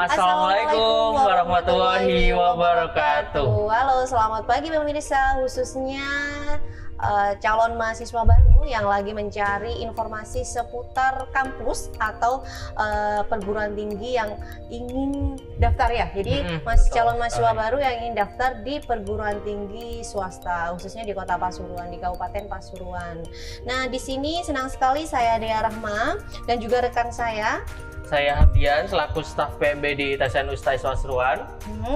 Assalamualaikum warahmatullahi wabarakatuh. Halo, selamat pagi pemirsa, khususnya calon mahasiswa baru yang lagi mencari informasi seputar kampus atau perguruan tinggi yang ingin daftar ya. Jadi calon mahasiswa baru yang ingin daftar di perguruan tinggi swasta, khususnya di Kota Pasuruan, di Kabupaten Pasuruan. Nah, di sini senang sekali saya Dea Rahma dan juga rekan saya Hadian selaku staf PMB di TSN Ustais Pasuruan.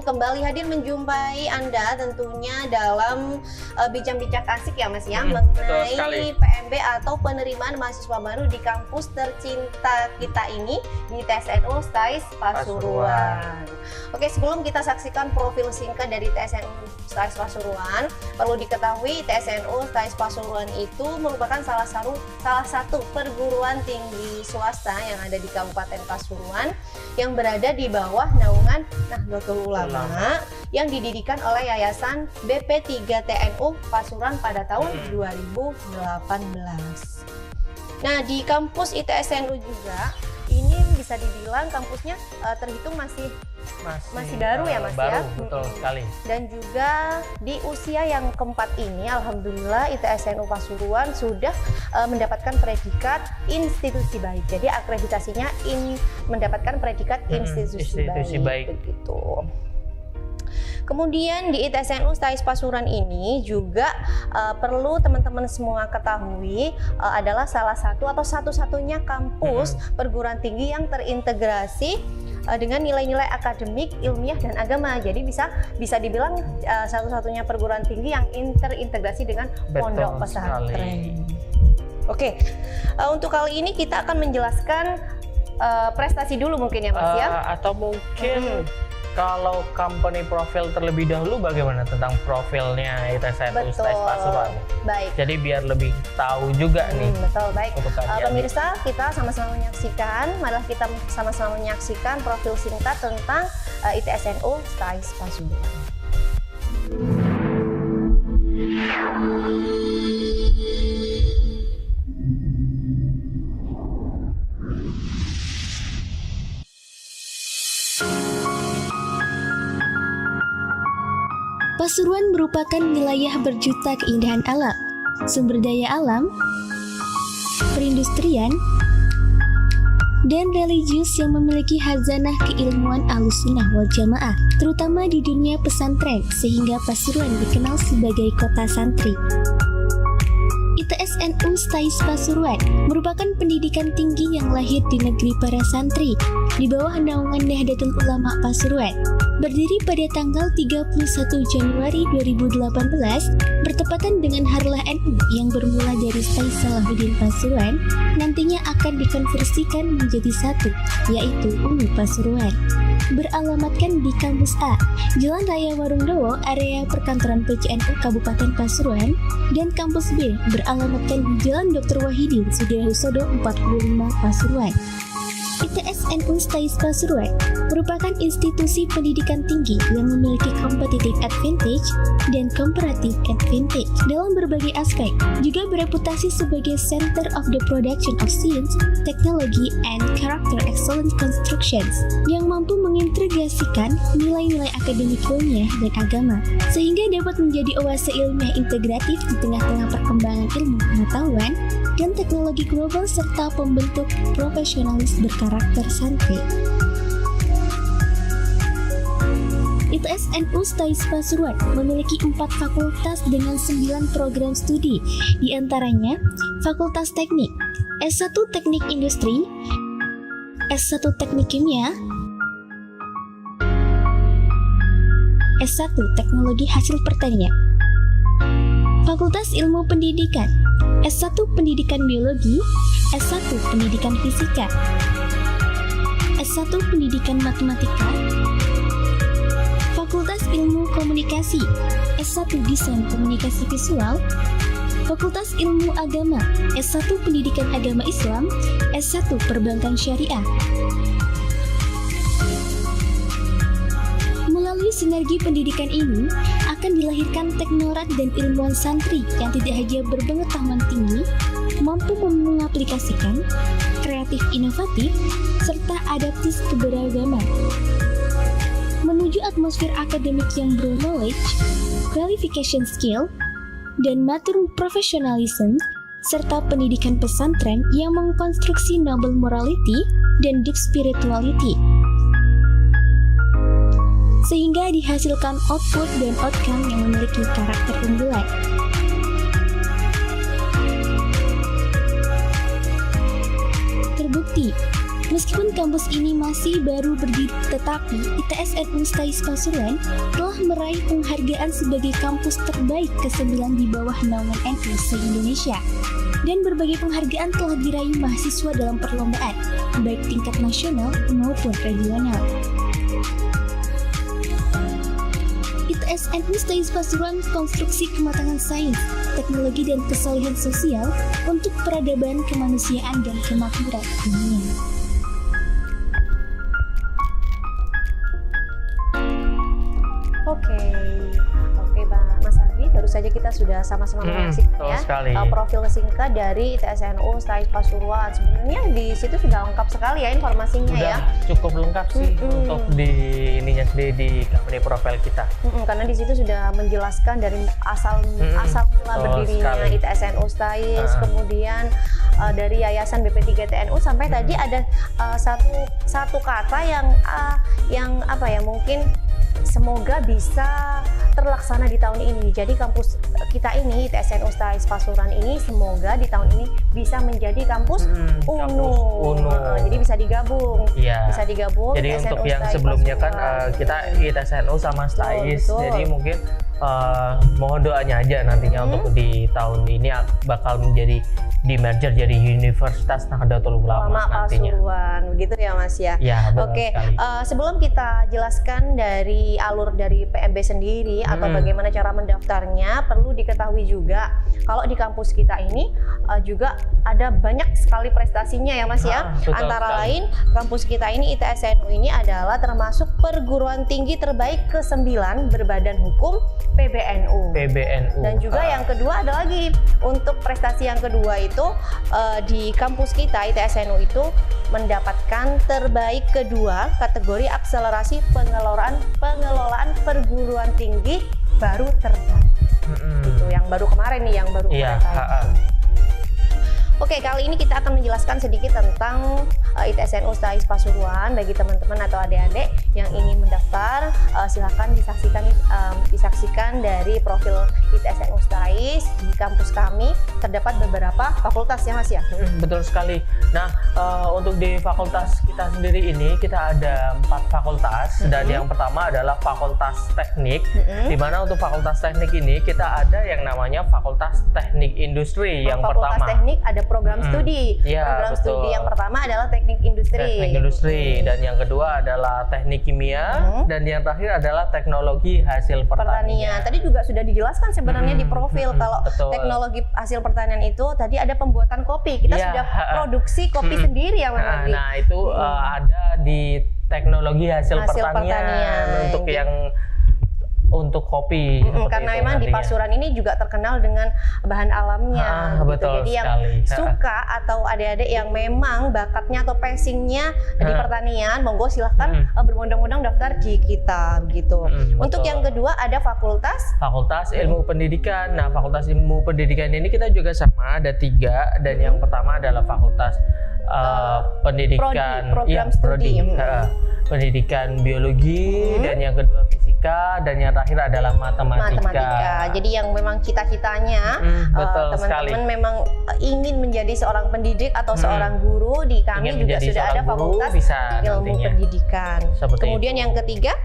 Kembali hadir menjumpai Anda tentunya dalam bincang-bincang asik ya Mas ya, mengenai PMB atau penerimaan mahasiswa baru di kampus tercinta kita ini di TSN Ustais Pasuruan. Oke, sebelum kita saksikan profil singkat dari TSN Ustais Pasuruan, perlu diketahui TSN Ustais Pasuruan itu merupakan salah satu perguruan tinggi swasta yang ada di Kabupaten Pasuruan yang berada di bawah naungan Nahdlatul Ulama yang didirikan oleh Yayasan BP3TNU Pasuruan pada tahun 2018. Nah, di kampus ITSNU juga ini bisa dibilang kampusnya terhitung masih baru ya Mas ya. Betul sekali. Dan juga di usia yang keempat ini alhamdulillah ITSNU Pasuruan sudah mendapatkan predikat institusi baik. Jadi akreditasinya mendapatkan predikat institusi baik begitu. Kemudian di ITSNU Ustais Pasuruan ini juga perlu teman-teman semua ketahui adalah salah satu atau satu-satunya kampus perguruan tinggi yang terintegrasi dengan nilai-nilai akademik, ilmiah dan agama. Jadi bisa dibilang satu-satunya perguruan tinggi yang terintegrasi dengan pondok pesantren. Oke, untuk kali ini kita akan menjelaskan prestasi dulu mungkin ya Mas ya. Atau mungkin kalau company profil terlebih dahulu bagaimana tentang profilnya ITSN Ustais Pasuruan? Baik. Jadi biar lebih tahu juga nih. Betul, baik. Pemirsa, kita sama-sama menyaksikan, marilah kita sama-sama menyaksikan profil singkat tentang ITSNU Ustais Pasuruan. Pasuruan merupakan wilayah berjuta keindahan alam, sumber daya alam, perindustrian, dan religius yang memiliki khazanah keilmuan Ahlussunnah wal Jamaah, terutama di dunia pesantren, sehingga Pasuruan dikenal sebagai kota santri. ITSNU Ustais Pasuruan merupakan pendidikan tinggi yang lahir di negeri para santri di bawah naungan Nahdlatul Ulama Pasuruan. Berdiri pada tanggal 31 Januari 2018 bertepatan dengan Harlah NU yang bermula dari Ustais Salahuddin Pasuruan, nantinya akan dikonversikan menjadi satu, yaitu UMI Pasuruan. Beralamatkan di Kampus A, Jalan Raya Warungdowo, area perkantoran PCNU Kabupaten Pasuruan, dan Kampus B beralamatkan di Jalan Dr. Wahidin Sudirohusodo 45 Pasuruan. ITSNU Ustais Pasuruan merupakan institusi pendidikan tinggi yang memiliki competitive advantage dan comparative advantage dalam berbagai aspek, juga bereputasi sebagai center of the production of science, technology, and character excellent constructions yang mampu mengintegrasikan nilai-nilai akademik ilmiah dan agama, sehingga dapat menjadi oase ilmiah integratif di tengah-tengah perkembangan ilmu pengetahuan dan teknologi global serta pembentuk profesionalis berkarakter santri. ITSNU Ustais Pasuruan memiliki 4 fakultas dengan 9 program studi, di antaranya Fakultas Teknik, S1 Teknik Industri, S1 Teknik Kimia, S1 Teknologi Hasil Pertanian, Fakultas Ilmu Pendidikan, S1 Pendidikan Biologi, S1 Pendidikan Fisika, S1 Pendidikan Matematika, Fakultas Ilmu Komunikasi, S1 Desain Komunikasi Visual, Fakultas Ilmu Agama, S1 Pendidikan Agama Islam, S1 Perbankan Syariah. Melalui sinergi pendidikan ini, akan dilahirkan teknorat dan ilmuwan santri yang tidak hanya berpengetahuan tinggi, mampu mengaplikasikan, kreatif inovatif, serta adaptif keberagaman. menuju atmosfer akademik yang broad-knowledge, qualification skill, dan mature professionalism, serta pendidikan pesantren yang mengkonstruksi noble morality dan deep spirituality. Sehingga dihasilkan output dan outcome yang memiliki karakter unggulan. Terbukti, meskipun kampus ini masih baru berdiri, tetapi ITSN Unstaiz Pasuruan telah meraih penghargaan sebagai kampus terbaik ke-9 di bawah naungan NU se-Indonesia. Dan berbagai penghargaan telah diraih mahasiswa dalam perlombaan, baik tingkat nasional maupun regional. ITSN Unstaiz Pasuruan konstruksi kematangan sains, teknologi dan kesalehan sosial untuk peradaban kemanusiaan dan kemakmuran dunia. Oke, Mas Ardi, baru saja kita sudah sama-sama menyaksikan profil singkat dari ITSN Unstaiz Pasuruan. Sebenarnya di situ sudah lengkap sekali ya informasinya. Udah cukup lengkap sih untuk di ininya sendiri di company profile kita. Karena di situ sudah menjelaskan dari asal mula berdirinya ITSN Unstaiz, kemudian dari Yayasan BP3TNU sampai tadi ada satu kata yang apa ya, mungkin semoga bisa terlaksana di tahun ini. Jadi kampus kita ini, ITSN Unstaiz Pasuruan ini, semoga di tahun ini bisa menjadi kampus UNU. Jadi bisa digabung. Iya. Bisa digabung. Jadi ITSN untuk yang Unstaiz sebelumnya Pasuruan. kan kita ITSNU sama Unstaiz. Betul. Jadi mungkin mohon doanya aja nantinya untuk di tahun ini bakal menjadi di merger jadi Universitas Nahdlatul Ulama nantinya. Pasuruan, begitu ya Mas ya. Ya, Oke, sebelum kita jelaskan dari alur dari PMB sendiri atau bagaimana cara mendaftarnya, perlu diketahui juga kalau di kampus kita ini juga ada banyak sekali prestasinya ya Mas ya. Antara lain kampus kita ini ITSNU ini adalah termasuk perguruan tinggi terbaik ke-9 berbadan hukum PBNU. Dan juga yang kedua ada lagi, untuk prestasi yang kedua itu di kampus kita ITSNU itu mendapatkan terbaik kedua kategori akselerasi pengelolaan perguruan tinggi baru terbaik. Itu yang baru kemarin nih, yang baru kemarin. Oke, kali ini kita akan menjelaskan sedikit tentang ITSN Unstaiz Pasuruan. Bagi teman-teman atau adik-adik yang ingin mendaftar, silahkan disaksikan dari profil ITSN Unstaiz. Di kampus kami terdapat beberapa fakultas ya Mas ya? Betul sekali. Nah, untuk di fakultas kita sendiri ini kita ada 4 fakultas. Dan yang pertama adalah Fakultas Teknik. Di mana untuk Fakultas Teknik ini kita ada yang namanya Fakultas Teknik Industri yang Fakultas pertama. Teknik ada program studi. Program betul. studi yang pertama adalah Teknik Industri. Teknik Industri, dan yang kedua adalah Teknik Kimia, dan yang terakhir adalah Teknologi Hasil Pertanian. Tadi juga sudah dijelaskan sebenarnya di profil kalau teknologi hasil pertanian itu tadi ada pembuatan kopi. Kita sudah produksi kopi sendiri ya Mas Ardi. Nah, itu ada di Teknologi Hasil Pertanian untuk yang untuk kopi. Karena memang di Pasuruan ini juga terkenal dengan bahan alamnya. Betul. Jadi yang suka atau adik-adik yang memang bakatnya atau passionnya di pertanian, monggo silahkan berbondong-bondong daftar di kita gitu. Untuk yang kedua ada Fakultas Ilmu Pendidikan. Nah, Fakultas Ilmu Pendidikan ini kita juga sama, ada 3, dan yang pertama adalah Fakultas Pendidikan program studi. Pendidikan Biologi, dan yang kedua Fisika, dan yang terakhir adalah Matematika. Jadi yang memang cita-citanya teman-teman memang ingin menjadi seorang pendidik atau seorang guru, di kami juga sudah ada Fakultas Ilmu Pendidikan. Kemudian yang ketiga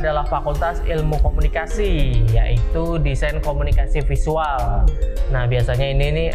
adalah Fakultas Ilmu Komunikasi, yaitu Desain Komunikasi Visual. Nah, biasanya ini nih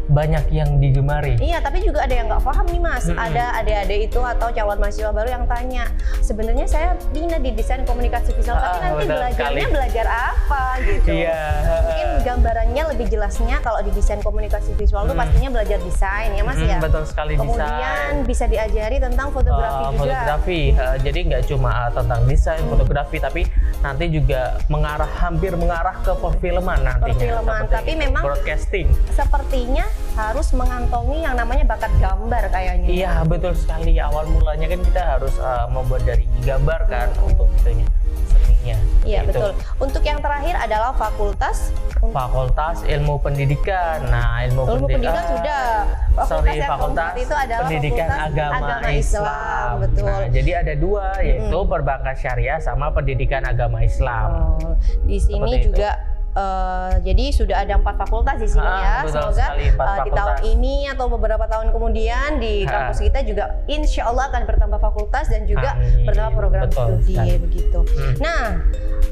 banyak yang digemari. Iya, tapi juga ada yang nggak paham nih Mas. Ada adik-adik itu atau calon mahasiswa baru yang tanya, sebenarnya saya minat di desain komunikasi visual, tapi nanti belajarnya belajar apa gitu. Mungkin gambarannya lebih jelasnya kalau di desain komunikasi visual itu pastinya belajar desain ya Mas ya. Betul sekali. Kemudian bisa diajari tentang fotografi juga. Fotografi, jadi nggak cuma tentang desain fotografi, tapi nanti juga hampir mengarah ke perfilman nantinya. Perfilman, tapi memang broadcasting. Sepertinya harus mengantongi yang namanya bakat gambar kayaknya. Iya, betul sekali. Awal mulanya kan kita harus membuat dari gambar kan untuk itunya, seninya. Iya, betul. Untuk yang terakhir adalah Fakultas Ilmu Pendidikan. Nah, ilmu pendidikan sudah. Fakultas itu adalah Pendidikan Fakultas Agama Islam. Betul. Nah, jadi ada dua, yaitu Perbankan Syariah sama Pendidikan Agama Islam. Di sini juga jadi sudah ada 4 fakultas di sini ya. Semoga di tahun ini atau beberapa tahun kemudian di kampus kita juga insya Allah akan bertambah fakultas dan juga bertambah program studi begitu. Nah,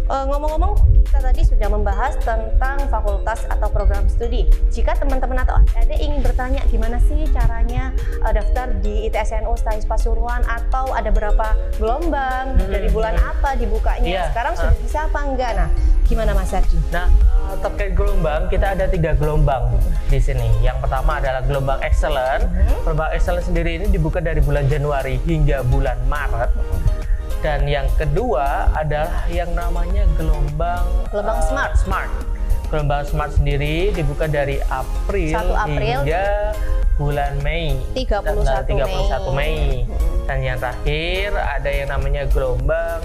ngomong-ngomong kita tadi sudah membahas tentang fakultas atau program studi. Jika teman-teman atau ada ingin bertanya gimana sih caranya daftar di ITSNU STAIS Pasuruan atau ada berapa gelombang, dari bulan apa dibukanya, sekarang sudah bisa apa enggak? Nah, gimana Mas Ardi? Nah, terkait gelombang, kita ada 3 gelombang di sini. Yang pertama adalah gelombang excellent. Gelombang excellent sendiri ini dibuka dari bulan Januari hingga bulan Maret. Dan yang kedua adalah yang namanya gelombang smart. Gelombang smart sendiri dibuka dari 1 April hingga bulan Mei. 31 Mei. Dan yang terakhir ada yang namanya gelombang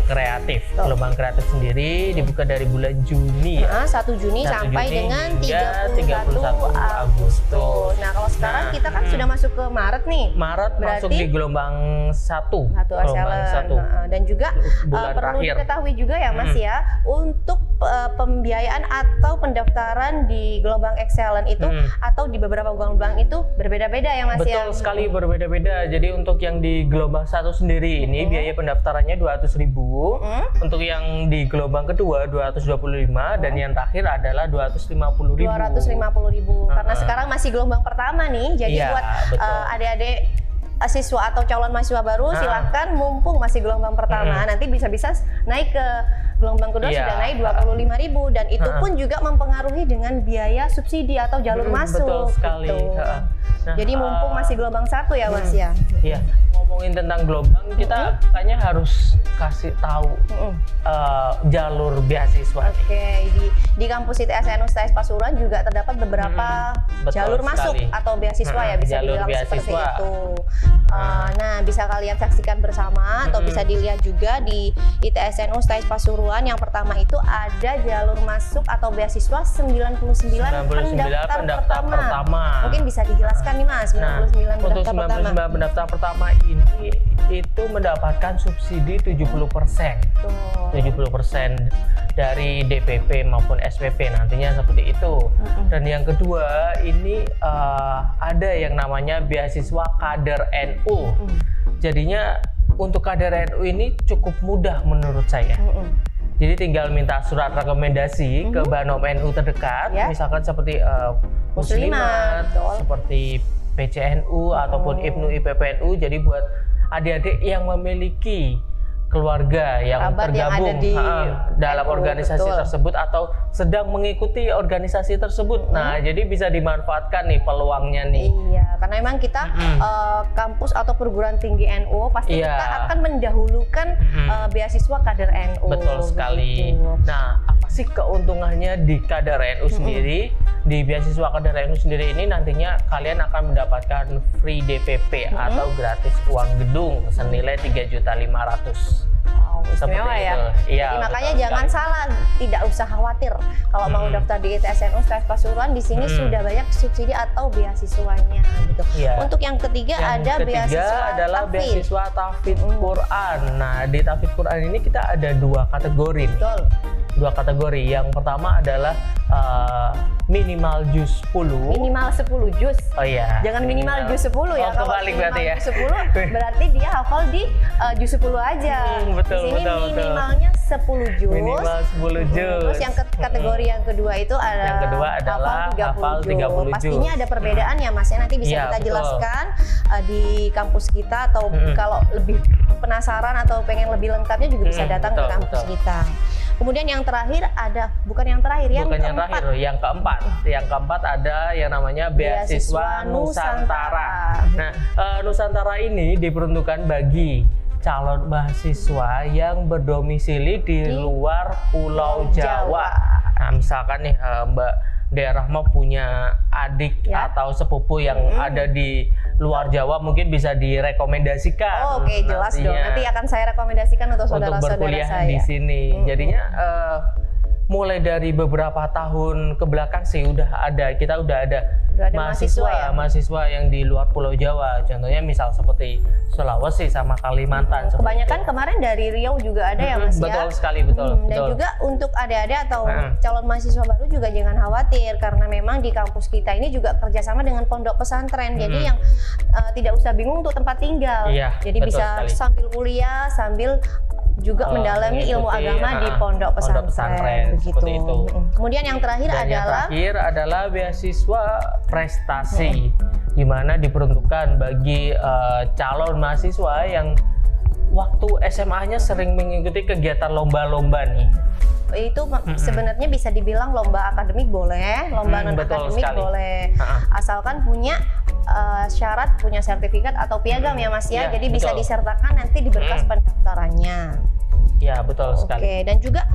kreatif. Gelombang kreatif sendiri dibuka dari bulan Juni 1 Juni sampai dengan 31 Agustus. Nah, kalau sekarang kita kan sudah masuk ke Maret nih. Maret masuk di gelombang 1. Dan juga perlu diketahui juga ya Mas ya, untuk pembiayaan atau pendaftaran di gelombang excellent itu atau di beberapa gelombang itu berbeda-beda ya Mas ya. Betul sekali, berbeda-beda. Jadi untuk yang di gelombang 1 sendiri ini biaya pendaftarannya 200.000. Untuk yang di gelombang kedua 225 dan yang terakhir adalah 250.000. Karena sekarang masih gelombang pertama nih. Jadi buat adik-adik siswa atau calon mahasiswa baru silahkan mumpung masih gelombang pertama, nanti bisa-bisa naik ke gelombang kedua sudah naik 25.000 dan itu pun juga mempengaruhi dengan biaya subsidi atau jalur masuk. Betul sekali. Gitu. Jadi mumpung masih gelombang 1 ya Mas ya. Iya. Ngomongin tentang gelombang, kita kayaknya harus kasih tahu jalur beasiswa. Oke, di kampus ITSNU STAIS Pasuruan juga terdapat beberapa jalur masuk atau beasiswa ya, bisa dibilang seperti itu. Nah, bisa kalian saksikan bersama atau bisa dilihat juga di ITSNU STAIS Pasuruan. Yang pertama itu ada jalur masuk atau beasiswa 99 pendaftar pertama. Mungkin bisa dijelaskan nih Mas, 99 untuk pendaftar 99 pendaftar pertama ini itu mendapatkan subsidi 70%. 70% dari DPP maupun SPP nantinya seperti itu. Dan yang kedua ini ada yang namanya beasiswa kader NU. Jadinya untuk kader NU ini cukup mudah menurut saya. Jadi tinggal minta surat rekomendasi ke Banom NU terdekat, misalkan seperti Muslimat, seperti PCNU ataupun IPNU IPPNU. Jadi buat adik-adik yang memiliki keluarga yang tergabung dalam organisasi tersebut atau sedang mengikuti organisasi tersebut. Nah, jadi bisa dimanfaatkan nih peluangnya nih. Iya, karena memang kita kampus atau perguruan tinggi NU pasti kita akan mendahulukan beasiswa kader NU. Betul sekali. Nah, apa sih keuntungannya di kader NU sendiri? Di beasiswa kader NU sendiri ini nantinya kalian akan mendapatkan free DPP atau gratis uang gedung senilai 3.500.000. Istimewa ya. Jadi makanya jangan salah, tidak usah khawatir kalau mau daftar di ITSNU STAIS Pasuruan, di sini sudah banyak subsidi atau beasiswanya gitu. Untuk yang ketiga ada beasiswa tahfidz Quran. Nah, di tahfidz Quran ini kita ada 2 kategori nih. Dua kategori. Yang pertama adalah minimal juz 10. Minimal 10 juz. Oh iya. Jangan minimal juz 10 ya. Kalau kebalik berarti ya. Juz 10 berarti dia hafal di juz 10 aja. Betul, di sini minimalnya 10 juz. Minimal 10 juz. Terus yang kategori yang kedua itu adalah hafal 30 juz. Pastinya ada perbedaan ya Mas ya. Nanti bisa kita jelaskan di kampus kita atau kalau lebih penasaran atau pengen lebih lengkapnya juga bisa datang ke kampus kita. Kemudian yang terakhir ada, yang keempat ada yang namanya beasiswa Nusantara. Nah, Nusantara ini diperuntukkan bagi calon mahasiswa yang berdomisili di luar Pulau Jawa. Nah, misalkan nih Mbak Dea Rahma punya adik atau sepupu yang ada di luar Jawa, mungkin bisa direkomendasikan. Oke, jelas dong. Nanti akan saya rekomendasikan untuk saudara-saudara berkuliah saya di sini. Jadinya mulai dari beberapa tahun ke belakang sih kita udah ada mahasiswa yang di luar Pulau Jawa. Contohnya misal seperti Sulawesi sama Kalimantan. Kebanyakan kemarin dari Riau juga ada ya Mas ya. Betul sekali, betul. Dan juga untuk adik-adik atau calon mahasiswa baru juga jangan khawatir, karena memang di kampus kita ini juga kerjasama dengan pondok pesantren. Jadi yang tidak usah bingung untuk tempat tinggal. Jadi bisa sambil kuliah sambil juga mendalami ilmu agama di pondok pesantren begitu. Itu. Kemudian yang terakhir adalah beasiswa prestasi, di mana diperuntukkan bagi calon mahasiswa yang waktu SMA-nya sering mengikuti kegiatan lomba-lomba nih. Itu sebenarnya bisa dibilang lomba akademik boleh, lomba non akademik boleh, asalkan punya syarat punya sertifikat atau piagam ya Mas ya. Jadi bisa disertakan nanti di berkas pendaftarannya. Ya, betul sekali. Oke, dan juga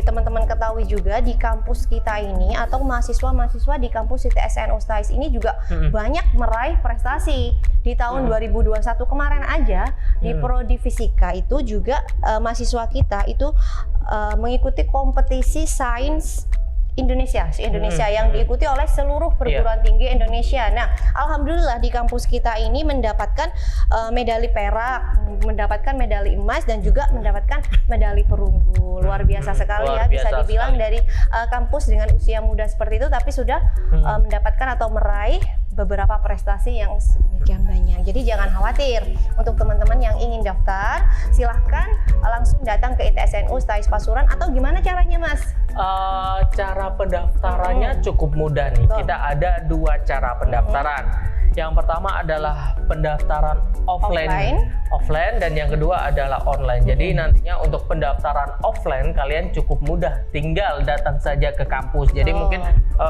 teman-teman ketahui juga di kampus kita ini atau mahasiswa-mahasiswa di kampus ITSN Ustais ini juga banyak meraih prestasi. Di tahun 2021 kemarin aja di Prodi Fisika itu juga mahasiswa kita itu mengikuti kompetisi sains Indonesia yang diikuti oleh seluruh perguruan tinggi Indonesia. Nah, alhamdulillah di kampus kita ini mendapatkan medali perak, mendapatkan medali emas dan juga mendapatkan medali perunggu. Luar biasa sekali bisa dibilang dari kampus dengan usia muda seperti itu tapi sudah mendapatkan atau meraih beberapa prestasi yang sedemikian banyak. Jadi jangan khawatir, untuk teman-teman yang ingin daftar silahkan langsung datang ke ITSN Ustais Pasuruan. Atau gimana caranya Mas? Cara pendaftarannya cukup mudah nih. Kita ada 2 cara pendaftaran. Yang pertama adalah pendaftaran offline dan yang kedua adalah online. Jadi nantinya untuk pendaftaran offline kalian cukup mudah, tinggal datang saja ke kampus. Jadi mungkin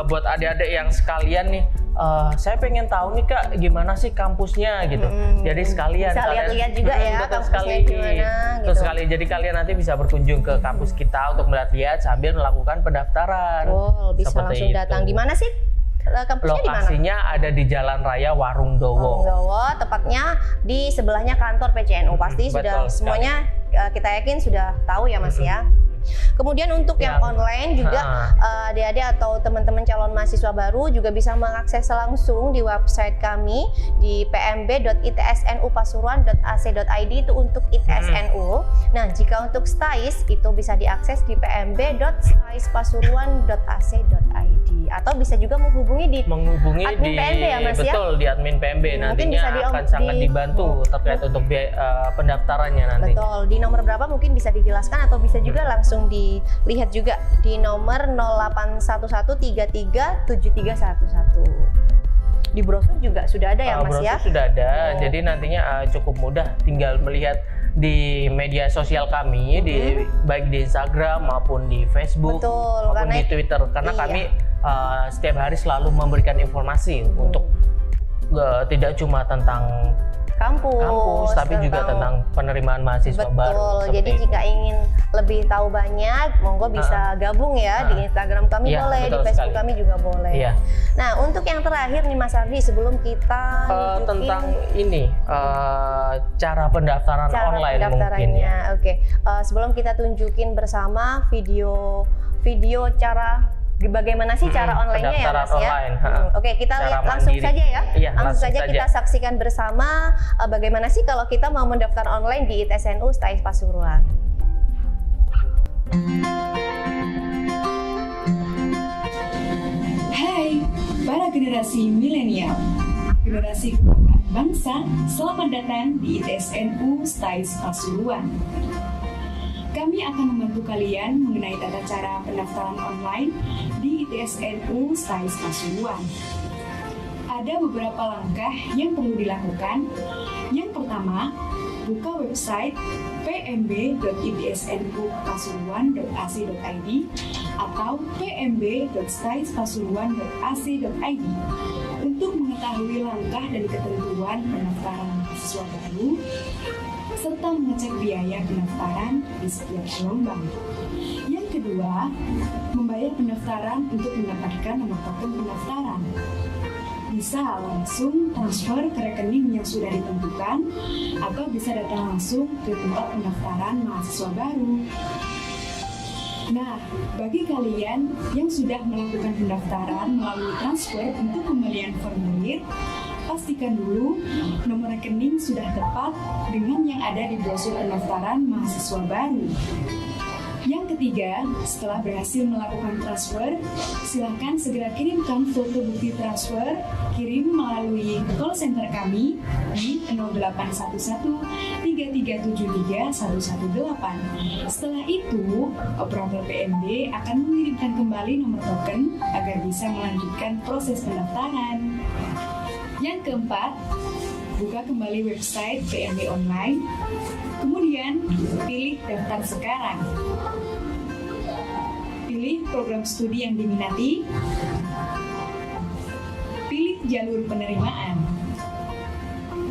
buat adik-adik yang sekalian nih, saya pengen tahu nih Kak, gimana sih kampusnya gitu. Jadi sekalian bisa lihat-lihat juga ya kampusnya gimana gitu. Jadi kalian nanti bisa berkunjung ke kampus kita untuk melihat sambil melakukan pendaftaran. Bisa langsung datang. Di mana sih? Lokasinya ada di Jalan Raya Warung Dowo. Tepatnya di sebelahnya kantor PCNU. Pasti sudah semuanya kita yakin sudah tahu ya Mas ya. Kemudian untuk yang online juga adik-adik atau teman-teman calon mahasiswa baru juga bisa mengakses langsung di website kami di pmb.itsnupasuruan.ac.id itu untuk ITSNU. Nah, jika untuk STAIS itu bisa diakses di pmb.staispasuruan.ac.id atau bisa juga menghubungi di admin PMB ya Mas ya. Betul, di admin PMB nantinya akan sangat dibantu terkait untuk pendaftarannya nanti. Betul, di nomor berapa mungkin bisa dijelaskan atau bisa juga langsung dilihat juga di nomor 0811337311. Di brosur juga sudah ada ya Mas ya? Brosur sudah ada, jadi nantinya cukup mudah, tinggal melihat di media sosial kami, baik di Instagram maupun di Facebook maupun di Twitter, karena kami setiap hari selalu memberikan informasi untuk tidak cuma tentang kampus tapi juga tentang penerimaan mahasiswa baru. Jadi jika ingin lebih tahu banyak, monggo bisa gabung ya di Instagram kami boleh, di Facebook kami juga boleh. Nah, untuk yang terakhir nih Mas Ardi, sebelum kita tentang ini cara pendaftaran online mungkin ya. Sebelum kita tunjukin bersama video cara bagaimana sih cara online-nya ya Mas ya? Oke, kita lihat langsung saja ya. Langsung saja kita saksikan bersama bagaimana sih kalau kita mau mendaftar online di ITSN Ustais Pasuruan. Hai, para generasi milenial, generasi kebanggaan bangsa, selamat datang di ITSN Ustais Pasuruan. Kami akan membantu kalian mengenai tata cara pendaftaran online di ITSN Ustais Pasuruan. Ada beberapa langkah yang perlu dilakukan. Yang pertama, buka website pmb.itsnupasuruan.ac.id atau pmb.staispasuruan.ac.id untuk mengetahui langkah dan ketentuan pendaftaran mahasiswa baru. serta mengecek biaya pendaftaran di setiap gelombang. Yang kedua, membayar pendaftaran untuk mendapatkan nomor token pendaftaran. Bisa langsung transfer ke rekening yang sudah ditentukan atau bisa datang langsung ke tempat pendaftaran mahasiswa baru. Nah, bagi kalian yang sudah melakukan pendaftaran melalui transfer untuk pembelian formulir, pastikan dulu nomor rekening sudah tepat dengan yang ada di brosur pendaftaran mahasiswa baru. Yang ketiga, setelah berhasil melakukan transfer, silakan segera kirimkan foto bukti transfer, kirim melalui call center kami di 0811 3373 118. Setelah itu, operator PMB akan mengirimkan kembali nomor token agar bisa melanjutkan proses pendaftaran. Yang keempat, buka kembali website PMB online, kemudian pilih daftar sekarang. Pilih program studi yang diminati, pilih jalur penerimaan,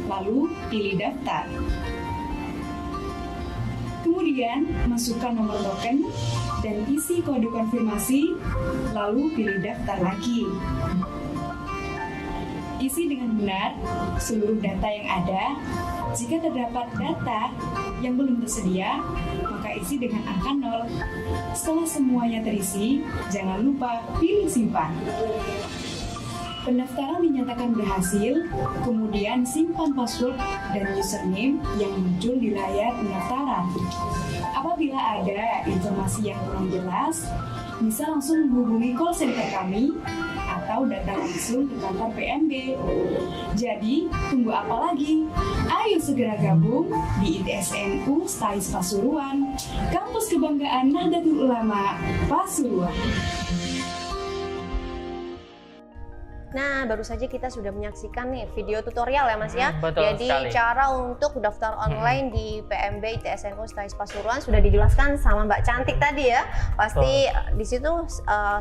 lalu pilih daftar. Kemudian masukkan nomor token dan isi kode konfirmasi, lalu pilih daftar lagi. Isi dengan benar seluruh data yang ada. Jika terdapat data yang belum tersedia, maka isi dengan angka 0. Setelah semuanya terisi, jangan lupa pilih simpan. Pendaftaran dinyatakan berhasil, kemudian simpan password dan username yang muncul di layar pendaftaran. Apabila ada informasi yang kurang jelas, bisa langsung menghubungi call center kami atau datang langsung ke kantor PMB. Jadi, tunggu apa lagi? Ayo segera gabung di ITSNU STAIS Pasuruan, kampus kebanggaan Nahdlatul Ulama Pasuruan. Nah, baru saja kita sudah menyaksikan nih video tutorial ya Mas ya. Betul Jadi sekali. cara untuk daftar online di PMB ITSNU STAIS Pasuruan sudah dijelaskan sama Mbak Cantik tadi ya. Pasti di situ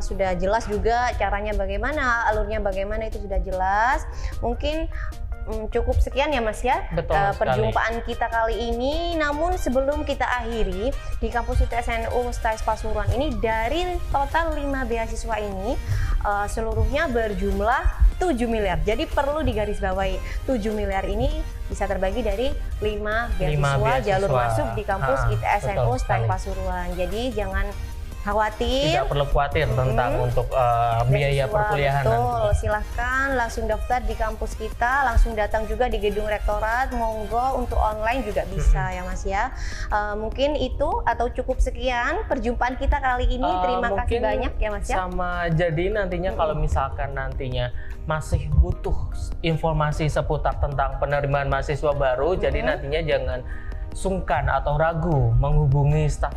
sudah jelas juga caranya bagaimana, alurnya bagaimana, itu sudah jelas. Mungkin cukup sekian ya Mas ya. Betul perjumpaan kita kali ini. Namun sebelum kita akhiri, di kampus ITSNU STAIS Pasuruan ini dari total 5 beasiswa ini seluruhnya berjumlah 7 miliar. Jadi perlu digarisbawahi, 7 miliar ini bisa terbagi dari 5 beasiswa jalur masuk di kampus ITSNU STAIS Pasuruan. Jadi jangan khawatir, tidak perlu khawatir tentang untuk biaya perkuliahan. Betul, silahkan langsung daftar di kampus kita, langsung datang juga di gedung rektorat, monggo untuk online juga bisa ya Mas ya. Mungkin itu atau cukup sekian perjumpaan kita kali ini. Terima kasih banyak ya Mas ya. Sama jadi nantinya kalau misalkan nantinya masih butuh informasi seputar tentang penerimaan mahasiswa baru, jadi nantinya jangan sungkan atau ragu menghubungi staf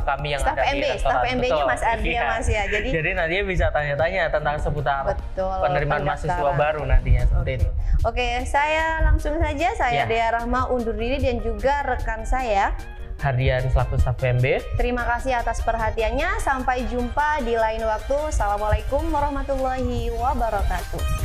kami yang ada di rektorat. Staf MB-nya Mas Ardi ya Mas ya. Jadi nantinya bisa tanya-tanya tentang seputar penerimaan mahasiswa baru nantinya seperti itu. Oke, saya langsung saja, Dea Rahma undur diri dan juga rekan saya Hardian selaku staf PMB. Terima kasih atas perhatiannya. Sampai jumpa di lain waktu. Assalamualaikum warahmatullahi wabarakatuh.